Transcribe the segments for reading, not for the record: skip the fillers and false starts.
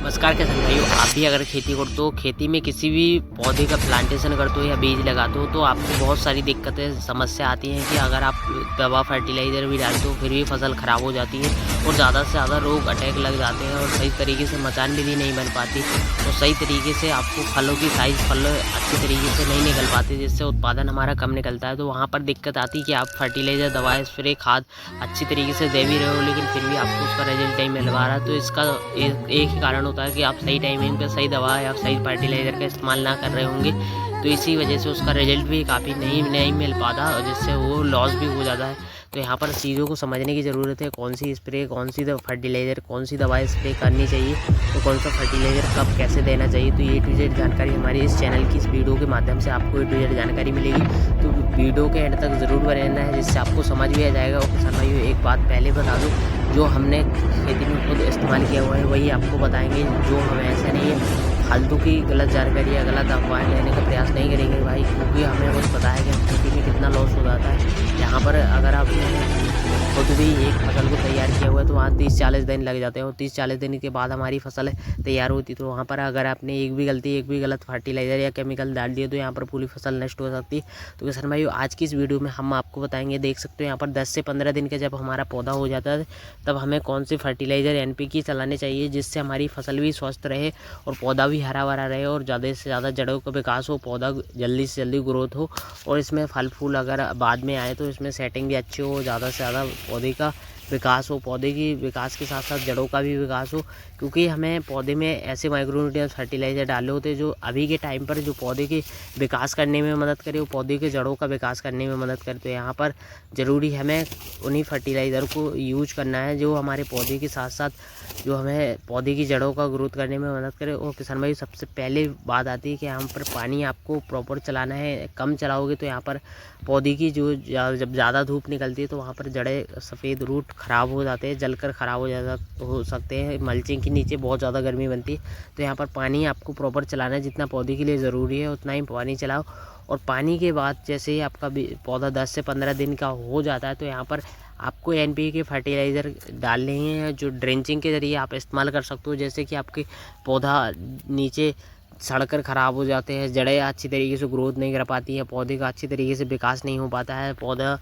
नमस्कार किसान भाइयों, आप भी अगर खेती करते हो, खेती में किसी भी पौधे का प्लांटेशन करते हो या बीज लगाते हो तो आपको बहुत सारी दिक्कतें समस्या आती हैं कि अगर आप दवा फर्टिलाइज़र भी डालते हो फिर भी फसल ख़राब हो जाती है और ज़्यादा से ज़्यादा रोग अटैक लग जाते हैं और सही तरीके से मचान भी नहीं बन पाती और सही तरीके से आपको फलों की साइज़ फल अच्छे तरीके से नहीं निकल पाती, जिससे उत्पादन हमारा कम निकलता है। तो वहाँ पर दिक्कत आती है कि आप फर्टिलाइज़र, दवाएँ, स्प्रे, खाद अच्छी तरीके से दे भी रहे हो लेकिन फिर भी आपको उसका रिजल्ट नहीं मिल पा रहा। तो इसका एक ही कारण होता है कि आप सही टाइमिंग पे सही दवा या सही फर्टिलाइज़र का इस्तेमाल ना कर रहे होंगे, तो इसी वजह से उसका रिजल्ट भी काफ़ी नहीं मिल पाता और जिससे वो लॉस भी हो जाता है। तो यहाँ पर चीज़ों को समझने की ज़रूरत है, कौन सी स्प्रे, कौन सी फर्टिलाइज़र, कौन सी दवाई स्प्रे करनी चाहिए, तो कौन सा फर्टिलाइज़र कब कैसे देना चाहिए। तो ये टू जेड जानकारी हमारी इस चैनल की इस वीडियो के माध्यम से आपको टू जेड जानकारी मिलेगी। तो वीडियो के एंड तक ज़रूर बने रहना है, जिससे आपको समझ भी आ जाएगा। और किसान भाइयों, एक बात पहले बता दूँ, जो हमने खेती में खुद इस्तेमाल किया हुआ है वही आपको बताएंगे। जो हमें ऐसा नहीं है फालतू की गलत जानकारी या गलत अफवाहें लेने का प्रयास नहीं करेंगे भाई, क्योंकि हमें बस पता है कि हम खेती में कितना लॉस हो जाता है। यहाँ पर अगर आपने खुद भी एक फसल को तैयार किया हुआ है तो वहाँ 30-40 दिन लग जाते हैं और 30-40 दिन के बाद हमारी फसल तैयार होती। तो वहाँ पर अगर आपने एक भी गलत फर्टिलाइज़र या केमिकल डाल दिए तो यहाँ पर पूरी फसल नष्ट हो सकती है। तो किसान भाइयों, आज की इस वीडियो में हम आपको बताएंगे, देख सकते हो यहाँ पर 10 से 15 दिन का जब हमारा पौधा हो जाता है तब हमें कौन से फर्टिलाइज़र NPK चलाने चाहिए, जिससे हमारी फसल भी स्वस्थ रहे और पौधा भी हरा भरा रहे और ज़्यादा से ज़्यादा जड़ों का विकास हो, पौधा जल्दी से जल्दी ग्रोथ हो और इसमें फल फूल अगर बाद में आए तो इसमें सेटिंग भी अच्छी हो, ज़्यादा से ज़्यादा पौधे का विकास हो, पौधे की विकास के साथ साथ जड़ों का भी विकास हो। क्योंकि हमें पौधे में ऐसे माइक्रोन्यूट्रिएंट्स फर्टिलाइज़र डाले होते हैं जो अभी के टाइम पर जो पौधे के विकास करने में मदद करे, वो पौधे के जड़ों का विकास करने में मदद करे। तो यहाँ पर ज़रूरी हमें उन्हीं फर्टिलाइज़र को यूज करना है जो हमारे पौधे के साथ साथ जो हमें पौधे की जड़ों का ग्रोथ करने में मदद करे। और किसान भाई, सबसे पहले बात आती है कि यहाँ पर पानी आपको प्रॉपर चलाना है। कम चलाओगे तो यहाँ पर पौधे की जो जब ज़्यादा धूप निकलती है तो वहाँ पर जड़ें, सफ़ेद रूट ख़राब हो जाते हैं, जलकर ख़राब हो सकते हैं। मल्चिंग के नीचे बहुत ज़्यादा गर्मी बनती है, तो यहाँ पर पानी आपको प्रॉपर चलाना है। जितना पौधे के लिए ज़रूरी है उतना ही पानी चलाओ। और पानी के बाद जैसे ही आपका पौधा 10 से 15 दिन का हो जाता है तो यहाँ पर आपको NPK फर्टिलाइज़र डालने हैं जो ड्रेंचिंग के ज़रिए आप इस्तेमाल कर सकते हो। जैसे कि आपके पौधा नीचे सड़कर ख़राब हो जाते हैं, जड़ें अच्छी तरीके से ग्रोथ नहीं कर पाती है, पौधे का अच्छी तरीके से विकास नहीं हो पाता है, पौधा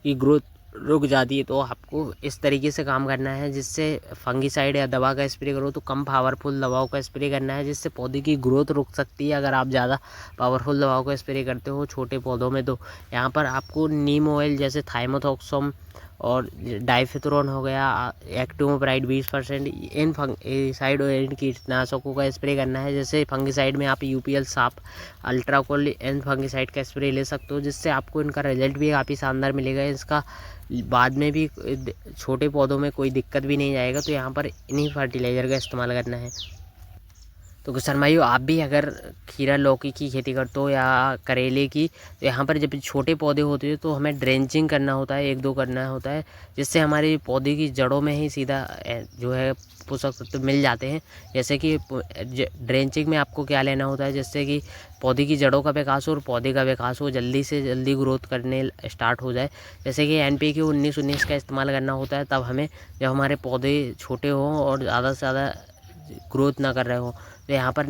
की ग्रोथ रुक जाती है, तो आपको इस तरीके से काम करना है जिससे फंगीसाइड या दवा का स्प्रे करो तो कम पावरफुल दवाओं का स्प्रे करना है, जिससे पौधे की ग्रोथ रुक सकती है। अगर आप ज़्यादा पावरफुल दवाओं का स्प्रे करते हो छोटे पौधों में तो यहाँ पर आपको नीम ऑयल जैसे थाइमोथॉक्सम और डाइफेथोरॉन हो गया, एक्टोमोप्राइड 20%, इन फंगिसाइड और इन कीटनाशकों का स्प्रे करना है। जैसे फंगिसाइड में आप UPL, साप, अल्ट्राकोल, इन फंगिसाइड का स्प्रे ले सकते हो, जिससे आपको इनका रिजल्ट भी काफ़ी शानदार मिलेगा। इसका बाद में भी छोटे पौधों में कोई दिक्कत भी नहीं आएगा। तो यहाँ पर इन्हीं फर्टिलाइज़र का इस्तेमाल करना है। तो किसान भाइयों, आप भी अगर खीरा लौकी की खेती करते हो या करेले की, तो यहाँ पर जब छोटे पौधे होते हैं तो हमें ड्रेंचिंग करना होता है, 1-2 करना होता है, जिससे हमारे पौधे की जड़ों में ही सीधा जो है पोषक तत्व मिल जाते हैं। जैसे कि ड्रेंचिंग में आपको क्या लेना होता है, जिससे कि पौधे की जड़ों का विकास हो और पौधे का विकास हो, जल्दी से जल्दी ग्रोथ करने स्टार्ट हो जाए। जैसे कि NPK 19-19 का इस्तेमाल करना होता है तब हमें, जब हमारे पौधे छोटे हों और ज़्यादा से ज़्यादा ग्रोथ ना कर रहे हो। तो यहाँ पर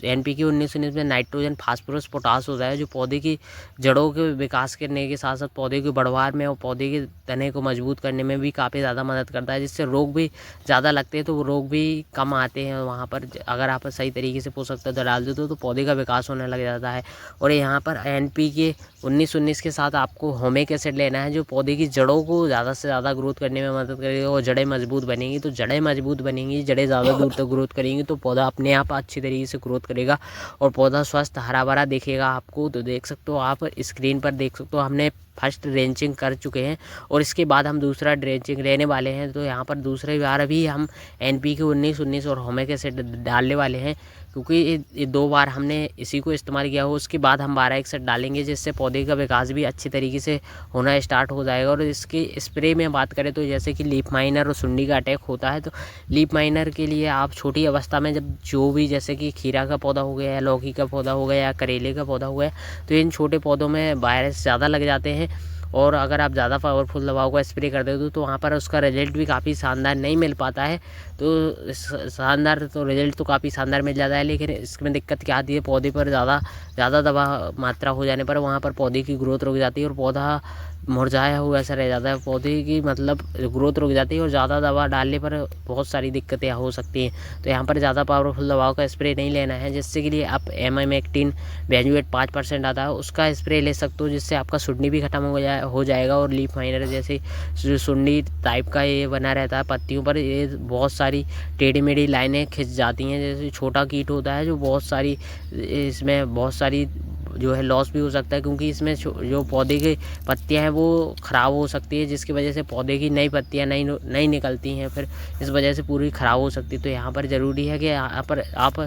NPK 19-19 में नाइट्रोजन, फास्फोरस, पोटास होता है जो पौधे की जड़ों के विकास करने के साथ साथ पौधे की बढ़वार में और पौधे के तने को मजबूत करने में भी काफ़ी ज़्यादा मदद करता है, जिससे रोग भी ज़्यादा लगते हैं तो वो रोग भी कम आते हैं। वहाँ पर अगर आप सही तरीके से पोषक तत्व डाल देते हो तो पौधे का विकास होने लग जाता है। और यहाँ पर NPK 19-19 के साथ आपको ह्यूमिक एसिड लेना है जो पौधे की जड़ों को ज़्यादा से ज़्यादा ग्रोथ करने में मदद करेगा और जड़ें मजबूत बनेंगी। तो जड़ें मजबूत बनेंगी, जड़ें ज़्यादा दूर तक ग्रोथ करेंगी तो पौधा अपने आप अच्छी तरीके से ग्रोथ करेगा और पौधा स्वस्थ हरा भरा दिखेगा आपको। तो देख सकते हो, आप स्क्रीन पर देख सकते हो, हमने फर्स्ट ड्रेंचिंग कर चुके हैं और इसके बाद हम दूसरा ड्रेंचिंग लेने वाले हैं। तो यहाँ पर दूसरी बार भी हम NPK 19-19 और ह्यूमिक एसिड डालने वाले हैं, क्योंकि ये 2 बार हमने इसी को इस्तेमाल किया हो। उसके बाद हम 12-61 डालेंगे, जिससे पौधे का विकास भी अच्छी तरीके से होना स्टार्ट हो जाएगा। और इसके स्प्रे में बात करें तो जैसे कि लीफ माइनर और सुंडी का अटैक होता है, तो लीफ माइनर के लिए आप छोटी अवस्था में जब जो भी, जैसे कि खीरा का पौधा हो गया या लौकी का पौधा हो गया या करेले का पौधा हो गया, तो इन छोटे पौधों में वायरस ज़्यादा लग जाते हैं और अगर आप ज़्यादा पावरफुल दवाओं का स्प्रे कर देते हो तो वहाँ पर उसका रिजल्ट भी काफ़ी शानदार नहीं मिल पाता है। तो शानदार तो रिजल्ट तो काफ़ी शानदार मिल जाता है, लेकिन इसमें दिक्कत क्या आती है, पौधे पर ज़्यादा दवा मात्रा हो जाने पर वहाँ पर पौधे की ग्रोथ रुक जाती है और पौधा मुरझाया हुआ ऐसा रह जाता है, पौधे की मतलब ग्रोथ रुक जाती है और ज़्यादा दवा डालने पर बहुत सारी दिक्कतें हो सकती हैं। तो यहाँ पर ज़्यादा पावरफुल दवाओं का स्प्रे नहीं लेना है, जिससे के लिए आप एमामेक्टिन बेंजोएट 5% आता है उसका स्प्रे ले सकते हो, जिससे आपका सुंडी भी खत्म हो जाएगा और लीफ माइनर जैसे जो सुंडी टाइप का ये बना रहता है पत्तियों पर, ये बहुत सारी टेढ़ी मेढ़ी लाइनें खिंच जाती हैं, जैसे छोटा कीट होता है जो बहुत सारी इसमें बहुत सारी जो है लॉस भी हो सकता है, क्योंकि इसमें जो पौधे की पत्तियां हैं वो ख़राब हो सकती है, जिसकी वजह से पौधे की नई पत्तियां नई निकलती हैं, फिर इस वजह से पूरी ख़राब हो सकती है। तो यहाँ पर ज़रूरी है कि यहाँ पर आप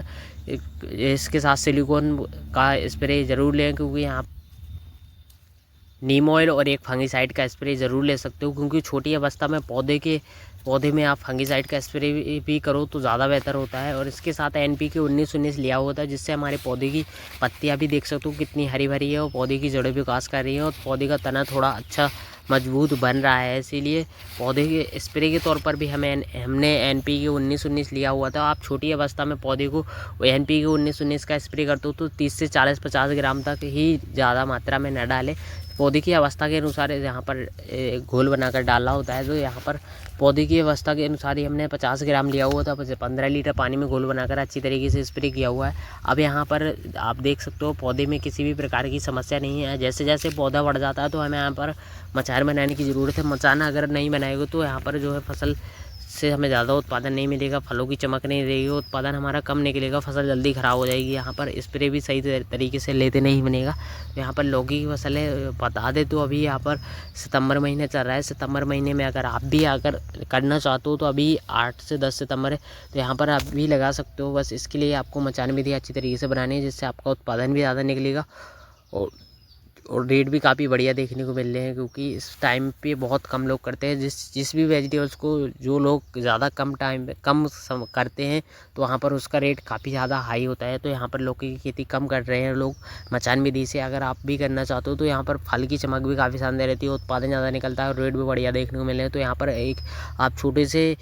इसके साथ सिलिकॉन का स्प्रे ज़रूर लें, क्योंकि यहाँ नीम ऑयल और एक फंगिसाइड का स्प्रे ज़रूर ले सकते हो, क्योंकि छोटी अवस्था में पौधे में आप फंगिसाइड का स्प्रे भी करो तो ज़्यादा बेहतर होता है। और इसके साथ NPK 19-19 लिया होता है, जिससे हमारे पौधे की पत्तियां भी देख सकते हो कितनी हरी भरी है और पौधे की जड़ें विकास कर रही हैं और पौधे का तना थोड़ा अच्छा मजबूत बन रहा है। इसीलिए पौधे के स्प्रे के तौर पर भी हमने NPK 19-19 लिया हुआ था। आप छोटी अवस्था में पौधे को NPK 19-19 का स्प्रे करते हो तो 30 से 40-50 ग्राम तक ही ज़्यादा मात्रा में न डालें। पौधे की अवस्था के अनुसार यहाँ पर घोल बनाकर डालना होता है। तो यहाँ पर पौधे की अवस्था के अनुसार ही हमने 50 ग्राम लिया हुआ था, 15 लीटर पानी में घोल बनाकर अच्छी तरीके से स्प्रे किया हुआ है। अब यहाँ पर आप देख सकते हो पौधे में किसी भी प्रकार की समस्या नहीं है। जैसे जैसे पौधा बढ़ जाता है तो हमें यहाँ पर मचान बनाने की ज़रूरत है। मचान अगर नहीं बनाएगा तो यहाँ पर जो है फसल से हमें ज़्यादा उत्पादन नहीं मिलेगा, फलों की चमक नहीं रहेगी, उत्पादन हमारा कम निकलेगा, फसल जल्दी ख़राब हो जाएगी। यहाँ पर स्प्रे भी सही तरीके से लेते नहीं बनेगा। तो यहाँ पर लौकी की फसल है, बता दे तो अभी यहाँ पर सितंबर महीने चल रहा है। सितंबर महीने में अगर आप भी अगर करना चाहते हो तो अभी 8 से 10 सितंबर है, तो यहाँ पर आप भी लगा सकते हो। बस इसके लिए आपको मचान विधि अच्छी तरीके से बनानी है, जिससे आपका उत्पादन भी ज़्यादा निकलेगा और रेट भी काफ़ी बढ़िया देखने को मिल रहे हैं, क्योंकि इस टाइम पे बहुत कम लोग करते हैं। जिस भी वेजिटेबल्स को जो लोग ज़्यादा कम टाइम पे करते हैं तो वहाँ पर उसका रेट काफ़ी ज़्यादा हाई होता है। तो यहाँ पर लौकी की खेती कम कर रहे हैं लोग मचान विधि से। अगर आप भी करना चाहते हो तो यहाँ पर फल की चमक भी काफ़ी शानदार रहती है, उत्पादन ज़्यादा निकलता है और रेट भी बढ़िया देखने को मिल रहे हैं। तो यहाँ पर आप छोटे से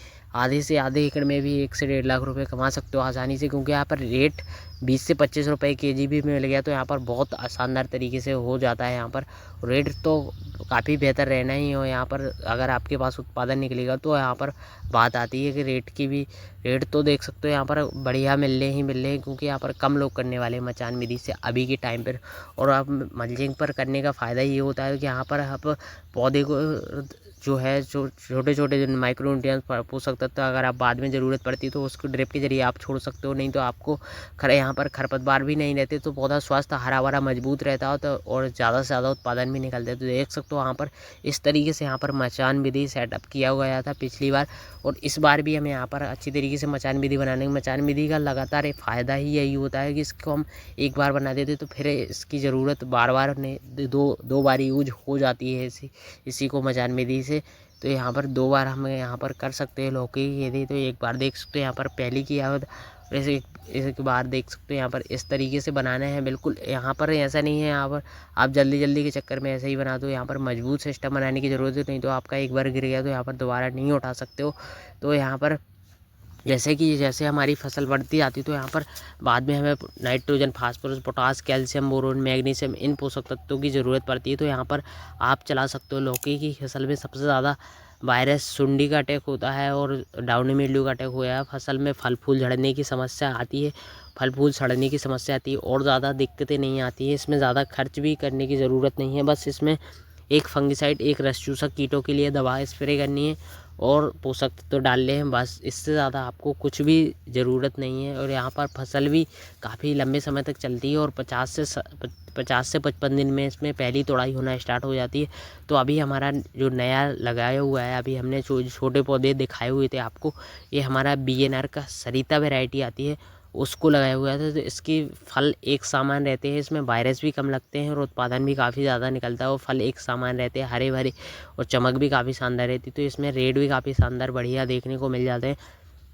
आधे एकड़ में भी 1 से 1.5 लाख रुपए कमा सकते हो आसानी से, क्योंकि यहाँ पर रेट 20 से 25 रुपए kg भी मिल गया तो यहाँ पर बहुत शानदार तरीके से हो जाता है। यहाँ पर रेट तो काफ़ी बेहतर रहना ही हो। यहाँ पर अगर आपके पास उत्पादन निकलेगा तो यहाँ पर बात आती है कि रेट तो देख सकते हो यहाँ पर बढ़िया मिल रहे हैं, क्योंकि यहाँ पर कम लोग करने वाले हैं मचान विधि से अभी के टाइम पर। और आप मल्चिंग पर करने का फ़ायदा ये होता है कि यहाँ पर आप पौधे को जो है जो छोटे छोटे जो माइक्रो न्यूट्रिएंट्स पोषक तत्व अगर आप बाद में ज़रूरत पड़ती है तो उसको ड्रिप के जरिए आप छोड़ सकते हो। नहीं तो आपको यहाँ पर खरपतवार भी नहीं रहते तो पौधा स्वस्थ हरा भरा मजबूत रहता हो तो और ज़्यादा से ज़्यादा उत्पादन भी निकलते हैं। तो देख सकते हो यहाँ पर इस तरीके से यहाँ पर मचान विधि सेटअप किया गया था पिछली बार, और इस बार भी हमें यहाँ पर अच्छी तरीके से मचान विधि बनाने मचान विधि का लगातार एक फ़ायदा ही यही होता है कि इसको हम एक बार बना देते तो फिर इसकी ज़रूरत बार बार दो बार यूज हो जाती है इसी को मचान विधि से। तो यहाँ पर 2 बार हम यहाँ पर कर सकते हैं लौकी की खेती। तो एक बार देख सकते हो यहाँ पर पहली की आवत, वैसे एक बार देख सकते हो यहाँ पर इस तरीके से बनाना है। बिल्कुल यहाँ पर ऐसा नहीं है यहाँ पर आप जल्दी के चक्कर में ऐसे ही बना दो। यहाँ पर मजबूत सिस्टम बनाने की ज़रूरत है, नहीं तो आपका एक बार गिर गया तो यहाँ पर दोबारा नहीं उठा सकते हो। तो यहाँ पर जैसे हमारी फसल बढ़ती जाती है तो यहाँ पर बाद में हमें nitrogen, phosphorus, potash, calcium, boron, magnesium इन पोषक तत्वों की ज़रूरत पड़ती है। तो यहाँ पर आप चला सकते हो। लौकी की फसल में सबसे ज़्यादा वायरस सुंडी का अटैक होता है और डाउनी मिल्ड्यू का अटैक हुआ है। फसल में फल फूल झड़ने की समस्या आती है, फल फूल सड़ने की समस्या आती है और ज़्यादा दिक्कतें नहीं आती है। इसमें ज़्यादा खर्च भी करने की ज़रूरत नहीं है, बस इसमें एक फंगिसाइड, एक रस चूसक कीटों के लिए दवा स्प्रे करनी है और पोषक तो डाल ले हैं, बस इससे ज़्यादा आपको कुछ भी ज़रूरत नहीं है। और यहाँ पर फसल भी काफ़ी लंबे समय तक चलती है और 50 से 55 दिन में इसमें पहली तोड़ाई होना स्टार्ट हो जाती है। तो अभी हमारा जो नया लगाया हुआ है, अभी हमने छोटे पौधे दिखाए हुए थे आपको, ये हमारा BNR का सरिता वैरायटी आती है उसको लगाया हुआ था। तो इसकी फल एक समान रहते हैं, इसमें वायरस भी कम लगते हैं और उत्पादन भी काफ़ी ज़्यादा निकलता है और फल एक समान रहते हैं, हरे भरे, और चमक भी काफ़ी शानदार रहती है। तो इसमें रेट भी काफ़ी शानदार बढ़िया देखने को मिल जाते हैं।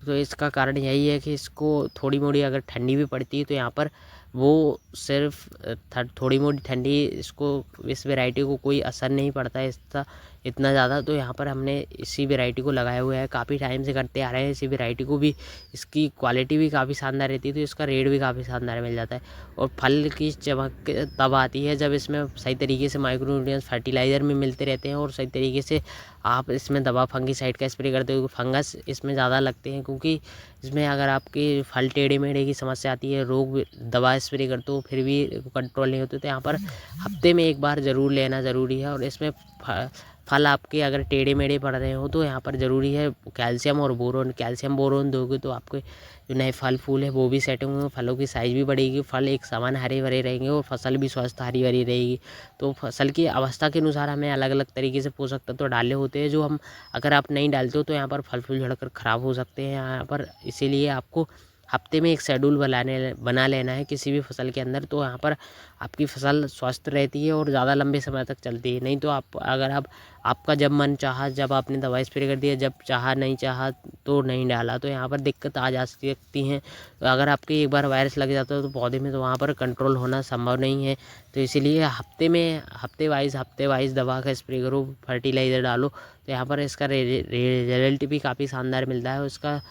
तो इसका कारण यही है कि इसको थोड़ी मोड़ी अगर ठंडी भी पड़ती है तो यहाँ पर वो सिर्फ थोड़ी मोटी ठंडी इस वैरायटी को कोई असर नहीं पड़ता है इसका इतना ज़्यादा। तो यहाँ पर हमने इसी वैरायटी को लगाया हुआ है, काफ़ी टाइम से करते आ रहे हैं। इसी वैरायटी को भी इसकी क्वालिटी भी काफ़ी शानदार रहती है, तो इसका रेट भी काफ़ी शानदार मिल जाता है। और फल की चमक तब आती है जब इसमें सही तरीके से माइक्रो न्यूट्रिएंट्स फर्टिलाइज़र में मिलते रहते हैं और सही तरीके से आप इसमें दवा फंगीसाइड का स्प्रे करते हो। फंगस इसमें ज़्यादा लगते हैं, क्योंकि इसमें अगर आपके फल टेढ़े मेढ़े की समस्या आती है, रोग दवा स्प्रे करते हो फिर भी कंट्रोल नहीं होते, तो यहाँ पर हफ्ते में एक बार ज़रूर लेना ज़रूरी है। और इसमें फल आपके अगर टेढ़े मेढ़े पड़ रहे हो तो यहाँ पर ज़रूरी है कैल्शियम और बोरोन। कैल्शियम बोरोन दोगे तो आपके जो नए फल फूल है वो भी सेट होंगे, फलों की साइज़ भी बढ़ेगी, फल एक समान हरे भरे रहेंगे और फसल भी स्वस्थ हरी भरी रहेगी। तो फसल की अवस्था के अनुसार हमें अलग अलग तरीके से पोषक तत्व डालने होते हैं, जो हम अगर आप नहीं डालते हो तो यहाँ पर फल फूल झड़कर ख़राब हो सकते हैं यहाँ पर। इसीलिए आपको हफ्ते में एक शेड्यूल बना लेना है किसी भी फसल के अंदर, तो यहाँ पर आपकी फसल स्वस्थ रहती है और ज़्यादा लंबे समय तक चलती है। नहीं तो आपका जब मन चाहा जब आपने दवाई स्प्रे कर दिया, जब चाहा नहीं चाहा तो नहीं डाला, तो यहाँ पर दिक्कत आ जा सकती हैं। तो अगर आपके एक बार वायरस लग जाता है तो पौधे में, तो वहाँ पर कंट्रोल होना संभव नहीं है। तो इसीलिए हफ्ते वाइज दवा का स्प्रे करो, फर्टिलाइज़र डालो, तो यहाँ पर इसका रिजल्ट भी काफ़ी शानदार मिलता है। उसका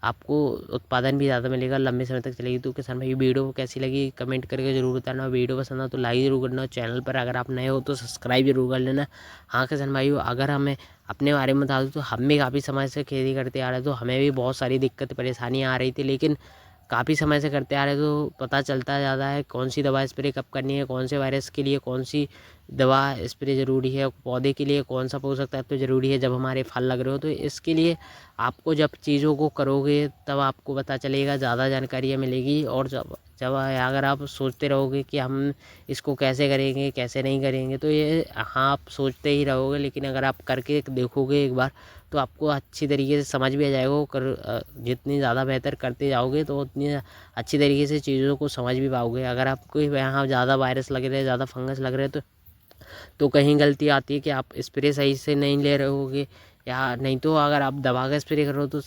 आपको उत्पादन भी ज़्यादा मिलेगा, लंबे समय तक चलेगी। तो किसान भाई वीडियो कैसी लगी कमेंट करके ज़रूर बताना। वीडियो पसंद हो तो लाइक ज़रूर करना, चैनल पर अगर आप नए हो तो सब्सक्राइब जरूर कर लेना। हाँ किसान भाई, अगर हमें अपने बारे में बता दूँ तो हम भी काफ़ी समय से खेती करते आ रहे हैं, तो हमें भी बहुत सारी दिक्कत परेशानियाँ आ रही थी, लेकिन काफ़ी समय से करते आ रहे तो पता चलता ज़्यादा है कौन सी दवा स्प्रे कब करनी है, कौन से वायरस के लिए कौन सी दवा स्प्रे ज़रूरी है, पौधे के लिए कौन सा पोषक तत्व ज़रूरी है जब हमारे फल लग रहे हो। तो इसके लिए आपको जब चीज़ों को करोगे तब आपको पता चलेगा, ज़्यादा जानकारियाँ मिलेगी। और जब जब अगर आप सोचते रहोगे कि हम इसको कैसे करेंगे कैसे नहीं करेंगे, तो ये हाँ आप सोचते ही रहोगे, लेकिन अगर आप करके देखोगे एक बार तो आपको अच्छी तरीके से समझ भी आ जाएगा। जितनी ज़्यादा बेहतर करते जाओगे तो उतनी अच्छी तरीके से चीज़ों को समझ भी पाओगे। अगर आपको यहाँ ज़्यादा वायरस लग रहे हैं, ज़्यादा फंगस लग रहे हैं, तो कहीं गलती आती है कि आप स्प्रे सही से नहीं ले रहे होगे, या नहीं तो अगर आप दवा का स्प्रे कर रहे हो तो